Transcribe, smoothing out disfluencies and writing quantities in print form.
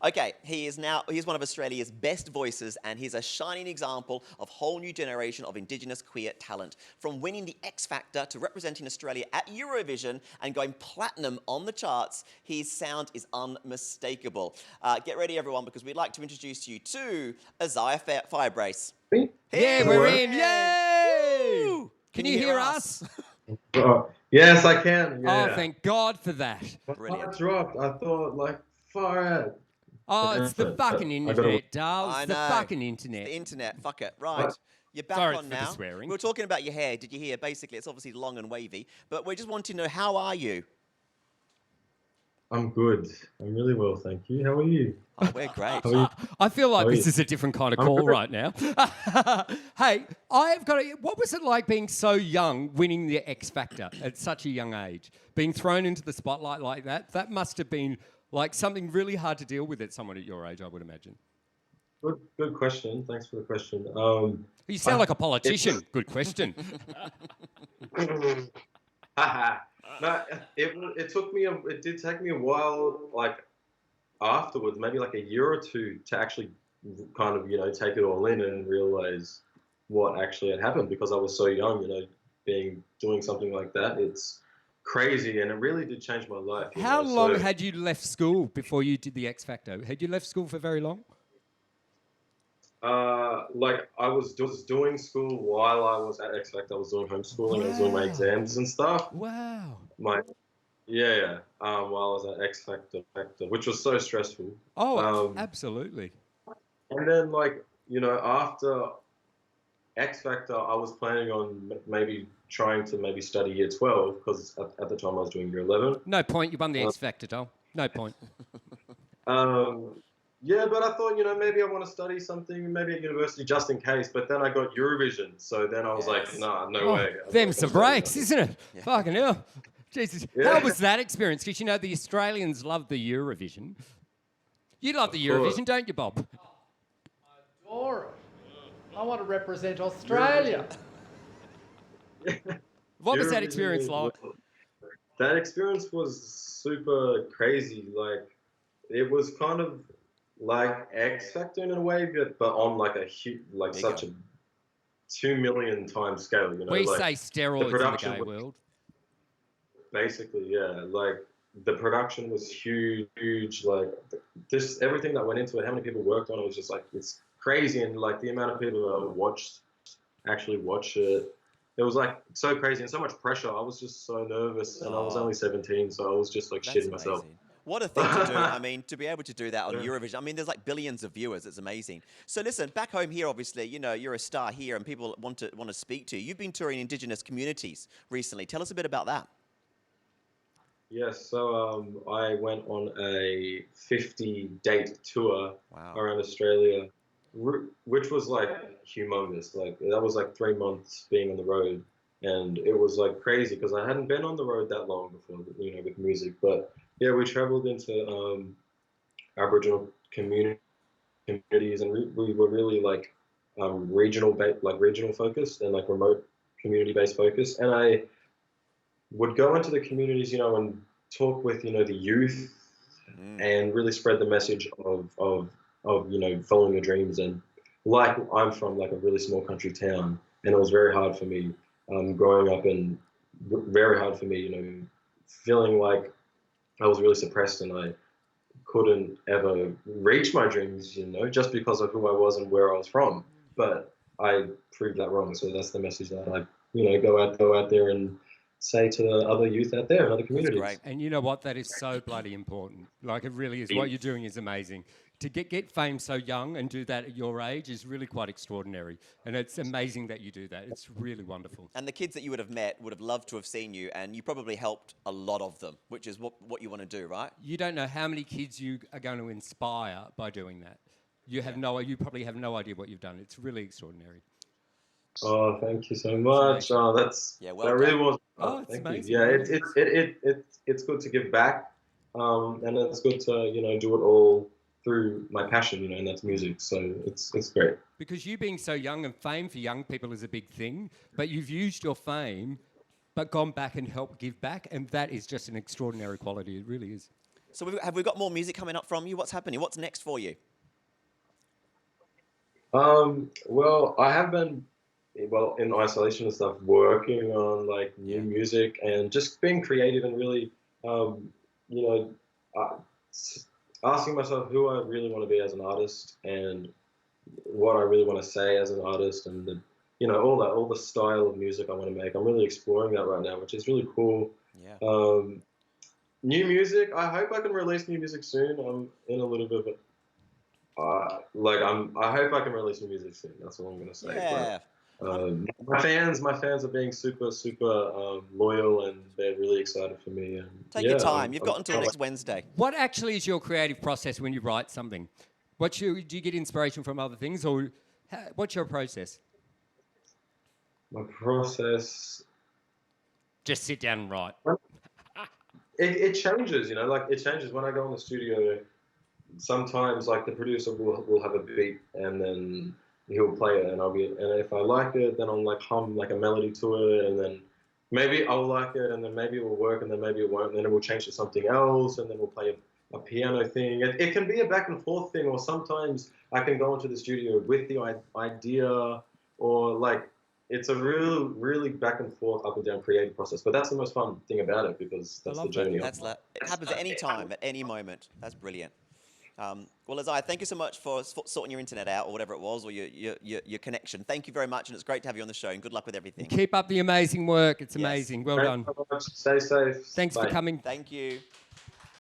Okay, he's one of Australia's best voices, and he's a shining example of a whole new generation of Indigenous queer talent. From winning the X Factor to representing Australia at Eurovision and going platinum on the charts, his sound is unmistakable. Get ready, everyone, because we'd like to introduce you to Isaiah Firebrace. Me? Hey, Yeah, we're in. Yay! Woo! Can you hear us? Yes, I can. Oh, Yeah. thank God for that. Brilliant. I dropped. I thought, like, far out. Oh, it's the fucking internet, Darl. I It's the know. fucking internet. The internet, fuck it. Right. What? You're back Sorry on for the now. swearing. We were talking about your hair. Did you hear? Basically, it's obviously long and wavy, but we just want to know, how are you? I'm good. I'm really well, thank you. How are you? Oh, we're great. How are you? I feel like How are this you? is a different kind of I'm call good. right now. Hey, what was it like being so young, winning the X Factor at such a young age? Being thrown into the spotlight like that, that must have been like something really hard to deal with at someone at your age, I would imagine. Good question. Thanks for the question. You sound like a politician. Good question. No, it did take me a while, like, afterwards, maybe like a year or two, to actually kind of, take it all in and realize what actually had happened, because I was so young, doing something like that. It's crazy, and it really did change my life. How long had you left school before you did the X Factor? Had you left school for very long? Like, I was doing school while I was at X Factor. I was doing homeschooling. I was doing my exams and stuff. Wow. While I was at X Factor, which was so stressful. Oh, absolutely. And then, like, after X Factor, I was planning on maybe trying to study year 12, because at the time I was doing year 11. No point. You won the X Factor, Dol. No point. Yeah, but I thought, maybe I want to study something, maybe at university, just in case. But then I got Eurovision, so then I was like, nah, no way. Them's the breaks, isn't it? Yeah. Fucking hell. Jesus. Yeah. How was that experience? Because, the Australians love the Eurovision. You love the Eurovision, don't you, Bob? I adore it. I want to represent Australia. What was that Eurovision experience like? That experience was super crazy. Like, it was kind of like X Factor in a way, but on like such a 2 million times scale. We say steroids in the gay world. Basically, yeah. Like, the production was huge. Like, just everything that went into it, how many people worked on it, was just like, it's crazy. And like the amount of people that actually watch it, it was like so crazy and so much pressure. I was just so nervous, and I was only 17, so I was just like shitting myself. What a thing to do. I mean, to be able to do that on Eurovision. I mean, there's like billions of viewers. It's amazing. So listen, back home here, obviously, you're a star here, and people want to speak to you. You've been touring Indigenous communities recently. Tell us a bit about that. Yes, so I went on a 50-date tour around Australia, which was like humongous. Like, that was like 3 months being on the road, and it was like crazy because I hadn't been on the road that long before, with music. But yeah, we traveled into Aboriginal communities, and we were really like regional focused and like remote community-based focused. And I would go into the communities, and talk with, the youth, and really spread the message of following your dreams. And like, I'm from like a really small country town, and it was very hard for me growing up, and very hard for me, feeling like I was really suppressed and I couldn't ever reach my dreams, just because of who I was and where I was from. But I proved that wrong. So that's the message that I, go out there and say to the other youth out there in other communities. That's great. And you know what? That is so bloody important. Like, it really is. What you're doing is amazing. To get fame so young and do that at your age is really quite extraordinary. And it's amazing that you do that. It's really wonderful. And the kids that you would have met would have loved to have seen you, and you probably helped a lot of them, which is what you want to do, right? You don't know how many kids you are going to inspire by doing that. You probably have no idea what you've done. It's really extraordinary. Oh, thank you so much. Oh, that really was. Oh, it's thank amazing. you. Yeah, it's good to give back, and it's good to do it all through my passion, and that's music. So it's great. Because you being so young, and fame for young people is a big thing, but you've used your fame, but gone back and helped give back, and that is just an extraordinary quality. It really is. So have we got more music coming up from you? What's happening? What's next for you? Well, I have been, well, in isolation and stuff, working on like new music and just being creative and really, you know, uh, asking myself who I really want to be as an artist and what I really want to say as an artist and the, all the style of music I want to make. I'm really exploring that right now, which is really cool. Yeah. New music. I hope I can release new music soon. I'm in a little bit of I hope I can release new music soon. That's all I'm gonna say. Yeah. But my fans are being super, super loyal, and they're really excited for me. And Take your time. You've got until next Wednesday. What actually is your creative process when you write something? Do you get inspiration from other things, or what's your process? My process. Just sit down and write. It changes, like it changes when I go in the studio. Sometimes like the producer will have a beat and then he'll play it and and if I like it, then I'll like hum like a melody to it, and then maybe I'll like it, and then maybe it will work, and then maybe it won't, and then it will change to something else, and then we'll play a piano thing. It can be a back and forth thing, or sometimes I can go into the studio with the idea, or like it's a really back and forth, up and down creative process. But that's the most fun thing about it, because that's the journey. It happens at any time, at any moment. That's brilliant. Well, Isaiah, thank you so much for sorting your internet out, or whatever it was, or your connection. Thank you very much, and it's great to have you on the show, and good luck with everything. Keep up the amazing work. It's amazing. Well done. Stay safe. Thanks Bye. for coming. Thank you.